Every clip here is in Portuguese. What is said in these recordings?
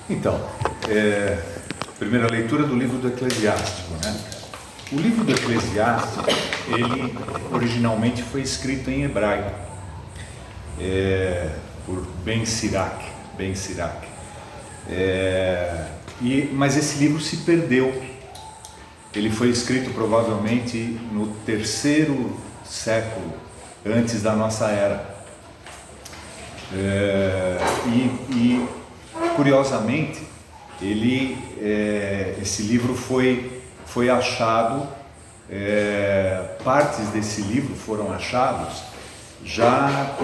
Então, primeira leitura do livro do Eclesiástico, né? O livro do Eclesiástico, ele originalmente foi escrito em hebraico, por Ben Sirac. Mas esse livro se perdeu. Ele foi escrito provavelmente no 3º século antes da nossa era. Curiosamente, esse livro foi achado, partes desse livro foram achados já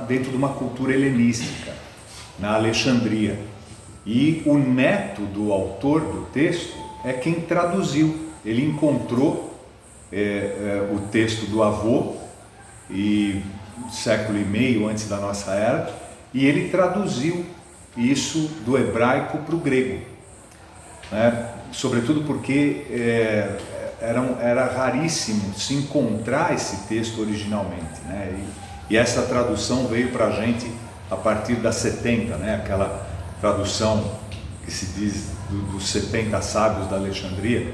dentro de uma cultura helenística, na Alexandria. E o neto do autor do texto é quem traduziu. Ele encontrou o texto do avô, século e meio antes da nossa era, e ele traduziu isso do hebraico para o grego, né? Sobretudo porque era raríssimo se encontrar esse texto originalmente, né? E essa tradução veio para a gente a partir das 70, né? Aquela tradução que se diz dos 70 sábios da Alexandria.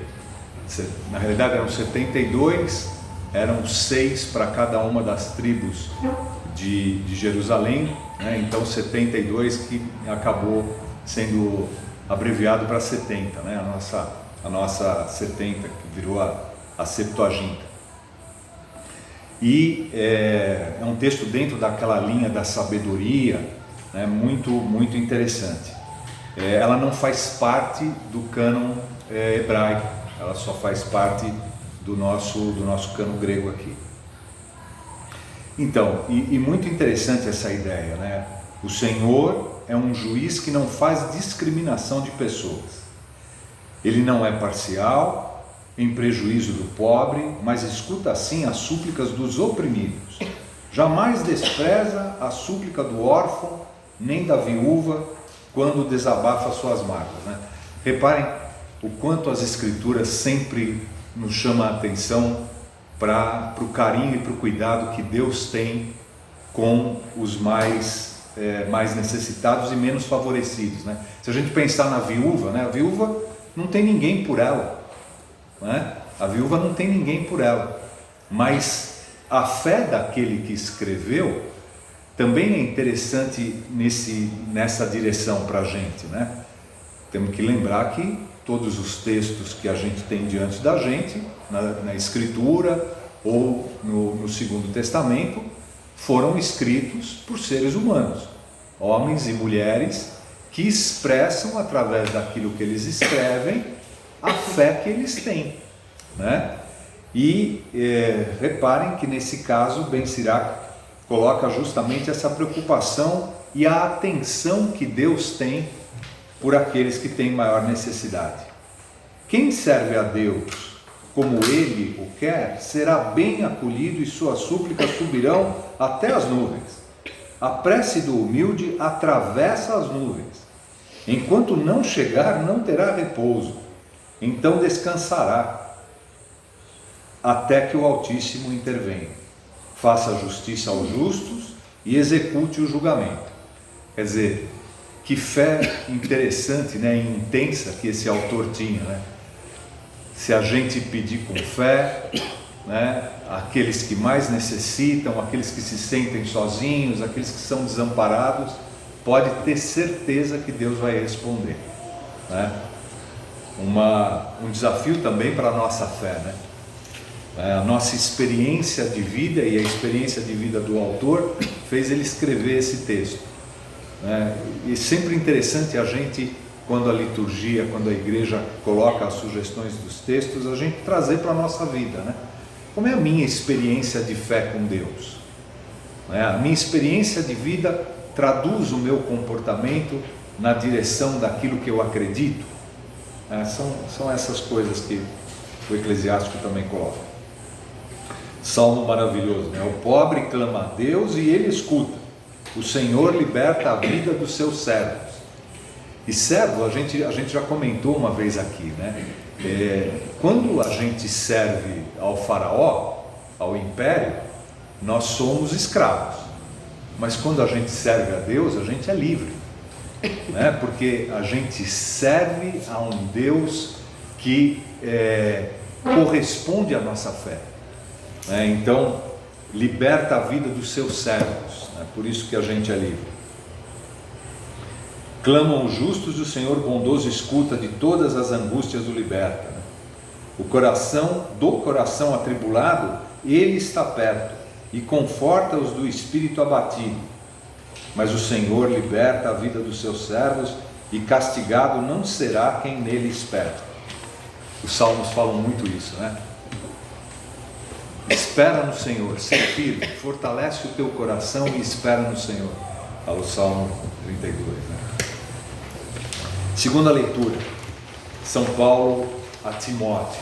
Na realidade eram 72, eram 6 para cada uma das tribos de Jerusalém, né? Então 72 que acabou sendo abreviado para 70, né? A nossa 70, que virou a Septuaginta. E é um texto dentro daquela linha da sabedoria, né? Muito interessante. Ela não faz parte do cânon hebraico, ela só faz parte do nosso cânon grego aqui. Então, e muito interessante essa ideia, né? O Senhor é um juiz que não faz discriminação de pessoas. Ele não é parcial, em prejuízo do pobre, mas escuta assim as súplicas dos oprimidos. Jamais despreza a súplica do órfão, nem da viúva, quando desabafa suas mágoas, né? Reparem o quanto as Escrituras sempre nos chamam a atenção para o carinho e para o cuidado que Deus tem com os mais necessitados e menos favorecidos, né? Se a gente pensar na viúva, né? A viúva não tem ninguém por ela, né? A viúva não tem ninguém por ela, mas a fé daquele que escreveu também é interessante nessa direção para a gente, né? Temos que lembrar que todos os textos que a gente tem diante da gente, na Escritura ou no Segundo Testamento, foram escritos por seres humanos, homens e mulheres que expressam através daquilo que eles escrevem a fé que eles têm, né? E reparem que nesse caso Ben Sirac coloca justamente essa preocupação e a atenção que Deus tem por aqueles que têm maior necessidade. Quem serve a Deus como Ele o quer, será bem acolhido e suas súplicas subirão até as nuvens. A prece do humilde atravessa as nuvens. Enquanto não chegar, não terá repouso. Então descansará, até que o Altíssimo intervenha. Faça justiça aos justos e execute o julgamento. Quer dizer, que fé interessante, né, e intensa que esse autor tinha, né? Se a gente pedir com fé, né, aqueles que mais necessitam, aqueles que se sentem sozinhos, aqueles que são desamparados, pode ter certeza que Deus vai responder, né? Um desafio também para a nossa fé, né? A nossa experiência de vida e a experiência de vida do autor fez ele escrever esse texto, né? E sempre interessante a gente, quando a liturgia, quando a igreja coloca as sugestões dos textos, a gente trazer para a nossa vida, né? Como é a minha experiência de fé com Deus, né? A minha experiência de vida traduz o meu comportamento na direção daquilo que eu acredito, né? São essas coisas que o Eclesiástico também coloca. Salmo maravilhoso, né? O pobre clama a Deus e Ele escuta. O Senhor liberta a vida dos seus servos. E servo, a gente já comentou uma vez aqui, né? Quando a gente serve ao faraó, ao império, nós somos escravos. Mas quando a gente serve a Deus, a gente é livre. né? Porque a gente serve a um Deus que corresponde à nossa fé, né? Então, liberta a vida dos seus servos, né? Por isso que a gente é livre. Clamam os justos e o Senhor bondoso escuta, de todas as angústias o liberta, né? Do coração atribulado, Ele está perto e conforta os do espírito abatido. Mas o Senhor liberta a vida dos seus servos, e castigado não será quem nele espera. Os salmos falam muito isso, né? Espera no Senhor, ser firme, fortalece o teu coração e espera no Senhor. Fala o Salmo 32, né? Segunda leitura, São Paulo a Timóteo.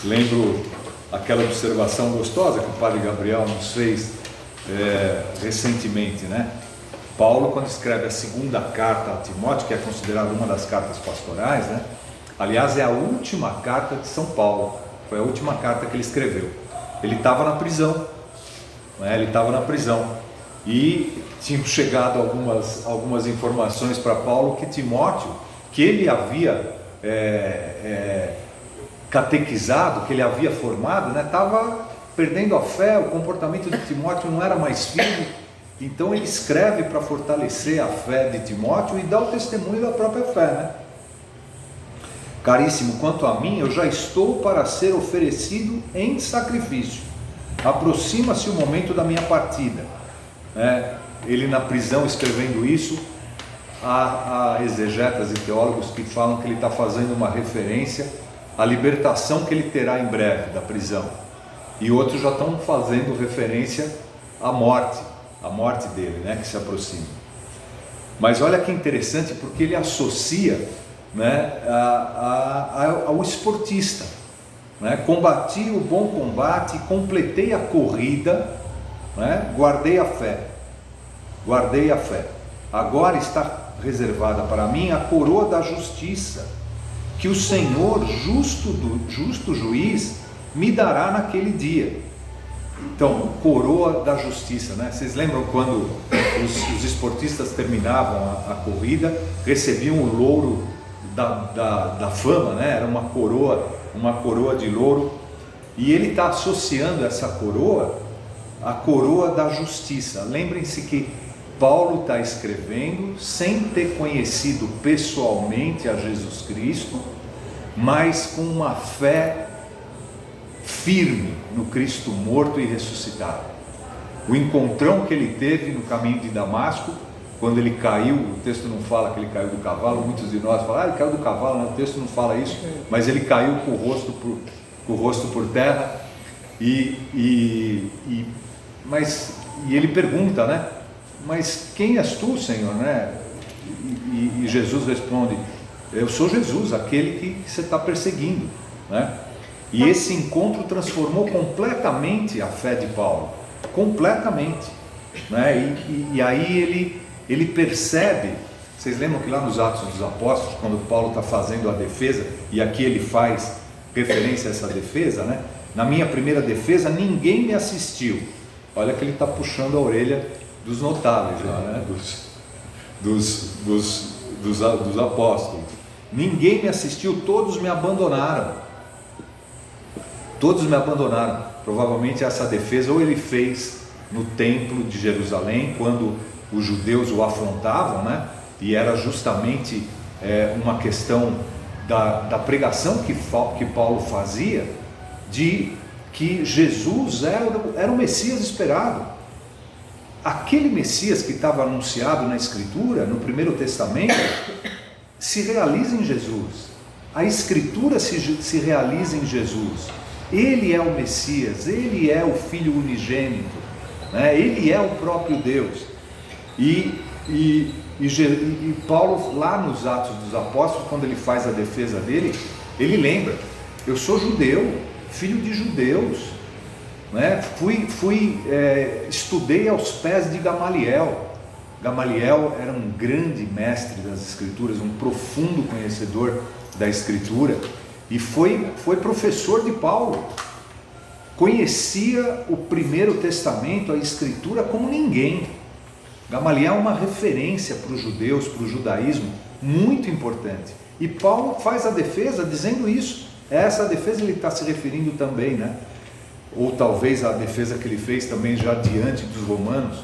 Lembro aquela observação gostosa que o Padre Gabriel nos fez recentemente, né? Paulo, quando escreve a segunda carta a Timóteo, que é considerada uma das cartas pastorais, né? Aliás, é a última carta de São Paulo, foi a última carta que ele escreveu. Ele estava na prisão, né? Ele estava na prisão, e tinham chegado algumas informações para Paulo que Timóteo, que ele havia catequizado, que ele havia formado, né? Estava perdendo a fé, o comportamento de Timóteo não era mais firme. Então ele escreve para fortalecer a fé de Timóteo e dá o testemunho da própria fé, né? Caríssimo, quanto a mim, eu já estou para ser oferecido em sacrifício. Aproxima-se o momento da minha partida, né? Ele na prisão escrevendo isso, há exegetas e teólogos que falam que ele está fazendo uma referência à libertação que ele terá em breve da prisão, e outros já estão fazendo referência à morte dele, né, que se aproxima. Mas olha que interessante, porque ele associa, né, ao esportista, né? Combati o bom combate, completei a corrida, né? Guardei a fé. Agora está reservada para mim a coroa da justiça, que o Senhor, justo juiz, me dará naquele dia. Então, coroa da justiça, né? Vocês lembram quando os esportistas terminavam a corrida, recebiam o louro da fama, né? Era uma coroa de louro, e ele está associando essa coroa à coroa da justiça. Lembrem-se que Paulo está escrevendo sem ter conhecido pessoalmente a Jesus Cristo, mas com uma fé firme no Cristo morto e ressuscitado. O encontrão que ele teve no caminho de Damasco, quando ele caiu, o texto não fala que ele caiu do cavalo, muitos de nós falam, ele caiu do cavalo, né? O texto não fala isso, mas ele caiu com o rosto por terra, e ele pergunta, né? Mas quem és tu, Senhor, né? E Jesus responde, eu sou Jesus, aquele que você está perseguindo, né? E esse encontro transformou completamente a fé de Paulo, completamente, né? E aí ele percebe, vocês lembram que lá nos Atos dos Apóstolos, quando Paulo está fazendo a defesa, e aqui ele faz referência a essa defesa, né? Na minha primeira defesa ninguém me assistiu. Olha que ele está puxando a orelha dos notáveis lá, né? dos apóstolos. Ninguém me assistiu, todos me abandonaram. Provavelmente essa defesa ou ele fez no templo de Jerusalém, quando os judeus o afrontavam, né? E era justamente uma questão da pregação que Paulo fazia, de que Jesus era o Messias esperado. Aquele Messias que estava anunciado na Escritura, no Primeiro Testamento, se realiza em Jesus. A Escritura se realiza em Jesus. Ele é o Messias, ele é o Filho unigênito, né? Ele é o próprio Deus. E Paulo, lá nos Atos dos Apóstolos, quando ele faz a defesa dele, ele lembra, eu sou judeu, filho de judeus, né? Estudei aos pés de Gamaliel. Gamaliel era um grande mestre das Escrituras, um profundo conhecedor da Escritura, e foi professor de Paulo, conhecia o Primeiro Testamento, a Escritura, como ninguém. Gamaliel é uma referência para os judeus, para o judaísmo, muito importante. E Paulo faz a defesa dizendo isso. Essa defesa ele está se referindo também, né? Ou talvez a defesa que ele fez também já diante dos romanos,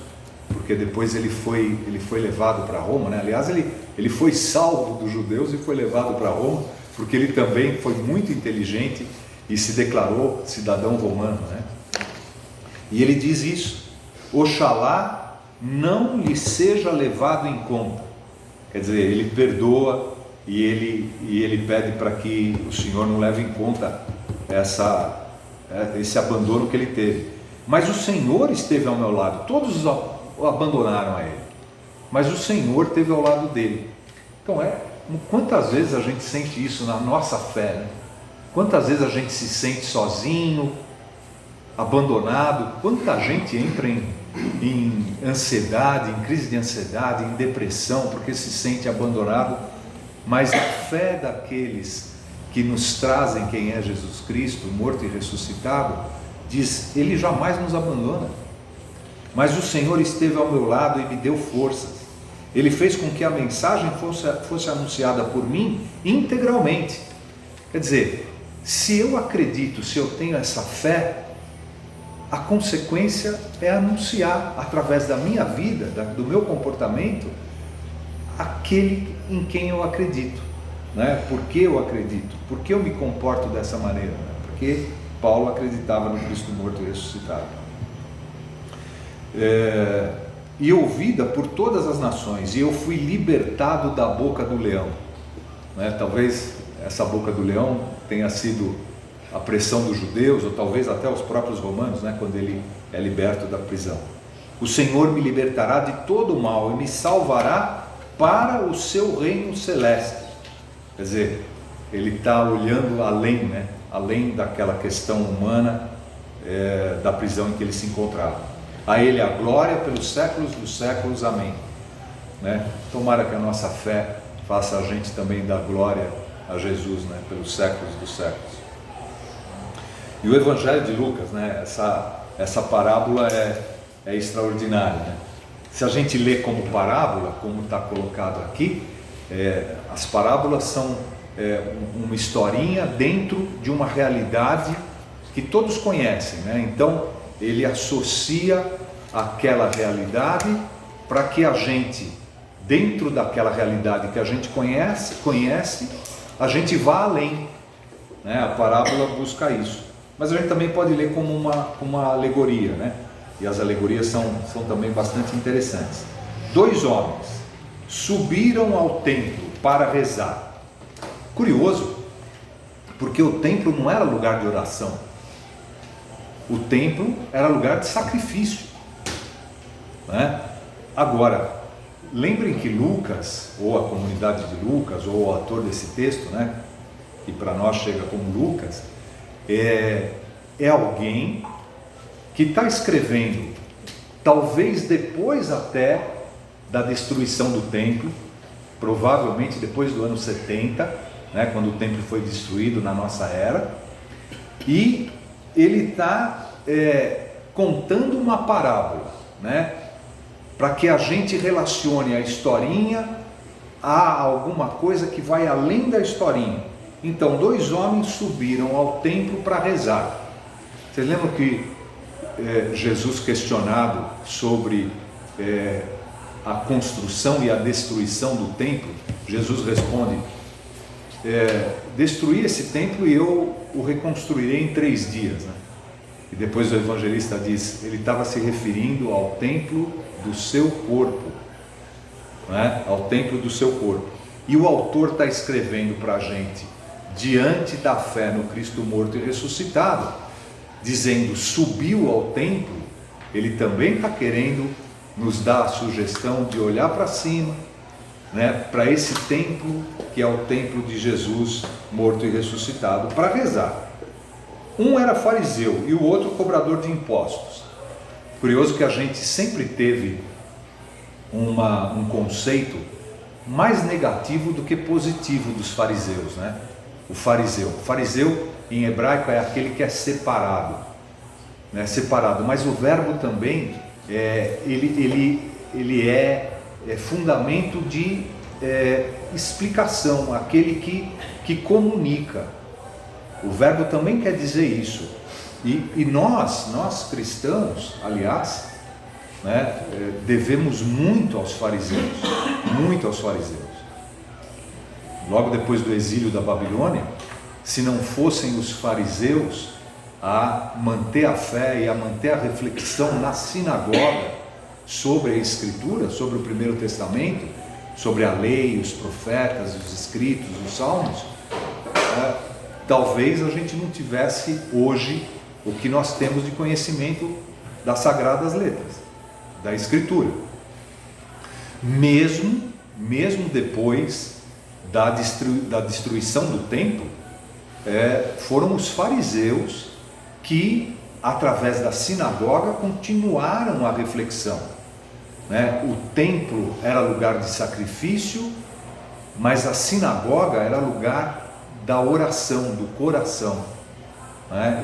porque depois ele foi levado para Roma, né? Aliás, ele foi salvo dos judeus e foi levado para Roma, porque ele também foi muito inteligente e se declarou cidadão romano, né? E ele diz isso: oxalá não lhe seja levado em conta. Quer dizer, ele perdoa e ele pede para que o Senhor não leve em conta esse abandono que ele teve. Mas o Senhor esteve ao meu lado. Todos o abandonaram a ele, mas o Senhor esteve ao lado dele. Então quantas vezes a gente sente isso na nossa fé, né? Quantas vezes a gente se sente sozinho, abandonado? Quanta gente entra em ansiedade, em crise de ansiedade, em depressão, porque se sente abandonado. Mas a fé daqueles que nos trazem quem é Jesus Cristo, morto e ressuscitado, diz: Ele jamais nos abandona. Mas o Senhor esteve ao meu lado e me deu forças. Ele fez com que a mensagem fosse anunciada por mim integralmente. Quer dizer, se eu acredito, se eu tenho essa fé, a consequência é anunciar através da minha vida, do meu comportamento, aquele em quem eu acredito, né? Por que eu acredito? Por que eu me comporto dessa maneira? Né? Porque Paulo acreditava no Cristo morto e ressuscitado. E ouvida por todas as nações, e eu fui libertado da boca do leão, né? Talvez essa boca do leão tenha sido a pressão dos judeus, ou talvez até os próprios romanos, né? Quando ele é liberto da prisão. O Senhor me libertará de todo o mal e me salvará para o seu reino celeste. Quer dizer, ele está olhando além, né? Além daquela questão humana da prisão em que ele se encontrava. A ele a glória pelos séculos dos séculos, amém, né? Tomara que a nossa fé faça a gente também dar glória a Jesus, né? Pelos séculos dos séculos. E o Evangelho de Lucas, né? Essa parábola é extraordinária, né? Se a gente lê como parábola, como está colocado aqui, as parábolas são uma historinha dentro de uma realidade que todos conhecem, né? Então ele associa aquela realidade para que a gente, dentro daquela realidade que a gente conhece, a gente vá além, né? A parábola busca isso. Mas a gente também pode ler como uma alegoria, né? E as alegorias são também bastante interessantes. 2 homens subiram ao templo para rezar. Curioso, porque o templo não era lugar de oração. O templo era lugar de sacrifício, né? Agora, lembrem que Lucas, ou a comunidade de Lucas, ou o autor desse texto, né? Que para nós chega como Lucas, é alguém que está escrevendo, talvez depois até da destruição do templo, provavelmente depois do ano 70, né, quando o templo foi destruído na nossa era, e ele está contando uma parábola, né, para que a gente relacione a historinha a alguma coisa que vai além da historinha. Então, 2 homens subiram ao templo para rezar. Vocês lembram que Jesus, questionado sobre a construção e a destruição do templo, Jesus responde: destruir esse templo e eu o reconstruirei em 3 dias, né? E depois o evangelista diz, ele estava se referindo ao templo do seu corpo, né? Ao templo do seu corpo. E o autor está escrevendo para a gente, diante da fé no Cristo morto e ressuscitado, dizendo subiu ao templo, ele também está querendo nos dar a sugestão de olhar para cima, né, para esse templo que é o templo de Jesus morto e ressuscitado, para rezar. Um era fariseu e o outro cobrador de impostos. Curioso que a gente sempre teve um conceito mais negativo do que positivo dos fariseus, né? O fariseu em hebraico é aquele que é separado, né? Separado, mas o verbo também ele ele é fundamento de explicação, aquele que comunica. O verbo também quer dizer isso. E nós cristãos, aliás, né, devemos muito aos fariseus, muito aos fariseus. Logo depois do exílio da Babilônia, se não fossem os fariseus a manter a fé e a manter a reflexão na sinagoga sobre a Escritura, sobre o Primeiro Testamento, sobre a lei, os profetas, os escritos, os salmos, talvez a gente não tivesse hoje o que nós temos de conhecimento das Sagradas Letras, da Escritura. Mesmo depois da destruição do templo, foram os fariseus que, através da sinagoga, continuaram a reflexão. O templo era lugar de sacrifício, mas a sinagoga era lugar da oração, do coração.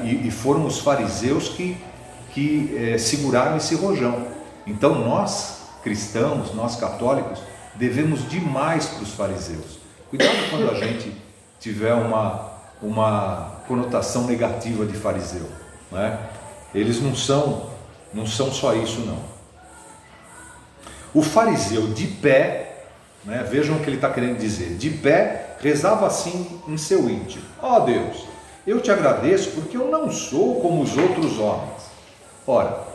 E foram os fariseus que seguraram esse rojão. Então nós, cristãos, nós católicos, devemos demais para os fariseus. Cuidado quando a gente tiver uma conotação negativa de fariseu. Eles não são só isso, não. O fariseu de pé, vejam o que ele está querendo dizer, de pé, rezava assim em seu íntimo: ó Deus, eu te agradeço porque eu não sou como os outros homens. Ora,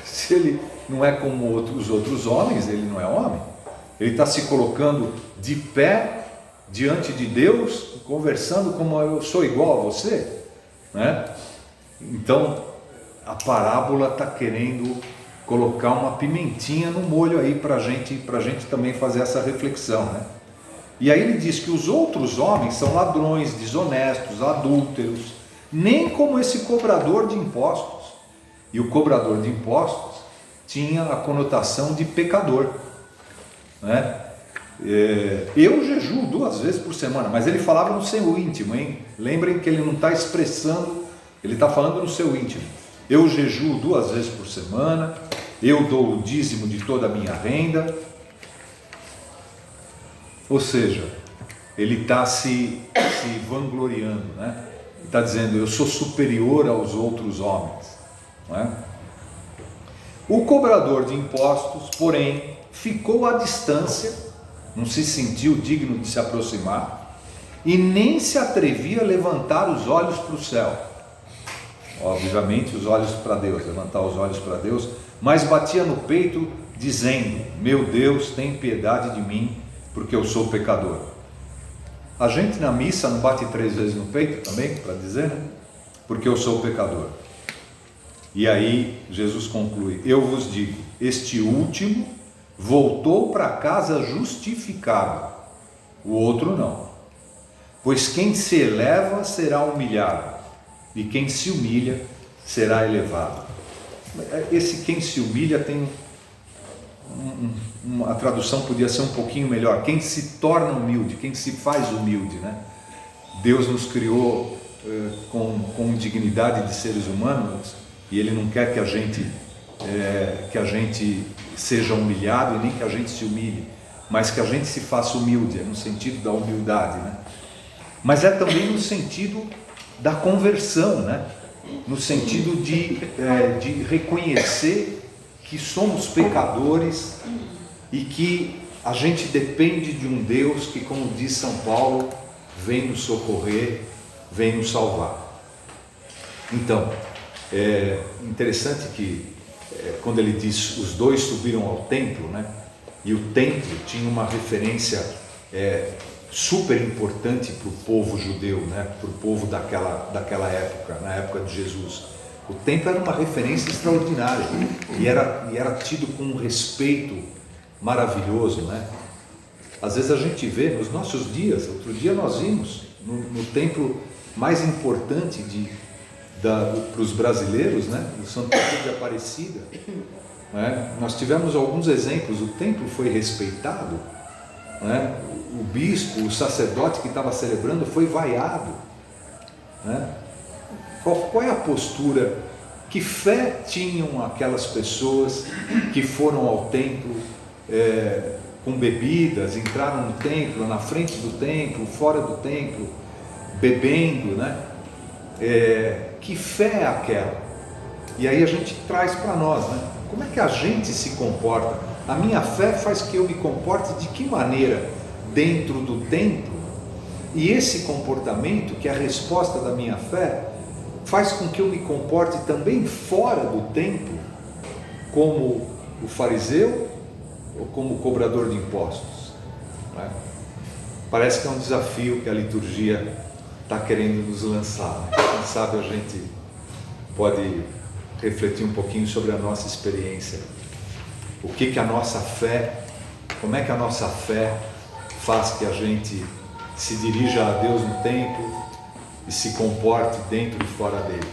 se ele não é como os outros homens, ele não é homem. Ele está se colocando de pé diante de Deus, conversando como eu sou igual a você, Então, a parábola está querendo colocar uma pimentinha no molho aí para a gente também fazer essa reflexão, E aí ele diz que os outros homens são ladrões, desonestos, adúlteros, nem como esse cobrador de impostos. E o cobrador de impostos tinha a conotação de pecador, Eu jejuo 2 vezes por semana, mas ele falava no seu íntimo, hein? Lembrem que ele não está expressando, ele está falando no seu íntimo. Eu jejuo 2 vezes por semana, eu dou o dízimo de toda a minha renda. Ou seja, ele está se vangloriando, Ele está dizendo: eu sou superior aos outros homens, O cobrador de impostos, porém, ficou à distância, não se sentiu digno de se aproximar e nem se atrevia a levantar os olhos para o céu. Obviamente os olhos para Deus, levantar os olhos para Deus, mas batia no peito dizendo: meu Deus, tem piedade de mim, porque eu sou pecador. A gente na missa não bate 3 vezes no peito também, para dizer, porque eu sou pecador. E aí Jesus conclui: eu vos digo, este último voltou para casa justificado, o outro não. Pois quem se eleva será humilhado, e quem se humilha será elevado. Esse quem se humilha tem a tradução podia ser um pouquinho melhor: quem se torna humilde, quem se faz humilde, Deus nos criou com dignidade de seres humanos, e Ele não quer que a gente seja humilhado e nem que a gente se humilhe, mas que a gente se faça humilde, no sentido da humildade, Mas é também no sentido da conversão, No sentido de reconhecer que somos pecadores e que a gente depende de um Deus que, como diz São Paulo, vem nos socorrer, vem nos salvar. Então, é interessante que quando ele diz os dois subiram ao templo, e o templo tinha uma referência super importante para o povo judeu, para o povo daquela época, na época de Jesus. O templo era uma referência extraordinária e era tido com um respeito maravilhoso, Às vezes a gente vê nos nossos dias, outro dia nós vimos no templo mais importante para os brasileiros, o Santo Antônio de Aparecida, nós tivemos alguns exemplos. O templo foi respeitado, o bispo, o sacerdote que estava celebrando foi vaiado, Qual é a postura Que fé tinham aquelas pessoas que foram ao templo com bebidas, entraram no templo, na frente do templo, fora do templo, bebendo, né? Que fé é aquela? E aí a gente traz para nós, né? Como é que a gente se comporta? A minha fé faz que eu me comporte de que maneira dentro do templo? E esse comportamento, que é a resposta da minha fé, faz com que eu me comporte também fora do templo, como o fariseu ou como o cobrador de impostos, né? Parece que é um desafio que a liturgia está querendo nos lançar, né? Quem sabe a gente pode refletir um pouquinho sobre a nossa experiência. O que a nossa fé, como é que a nossa fé faz que a gente se dirija a Deus no templo e se comporte dentro e fora dele.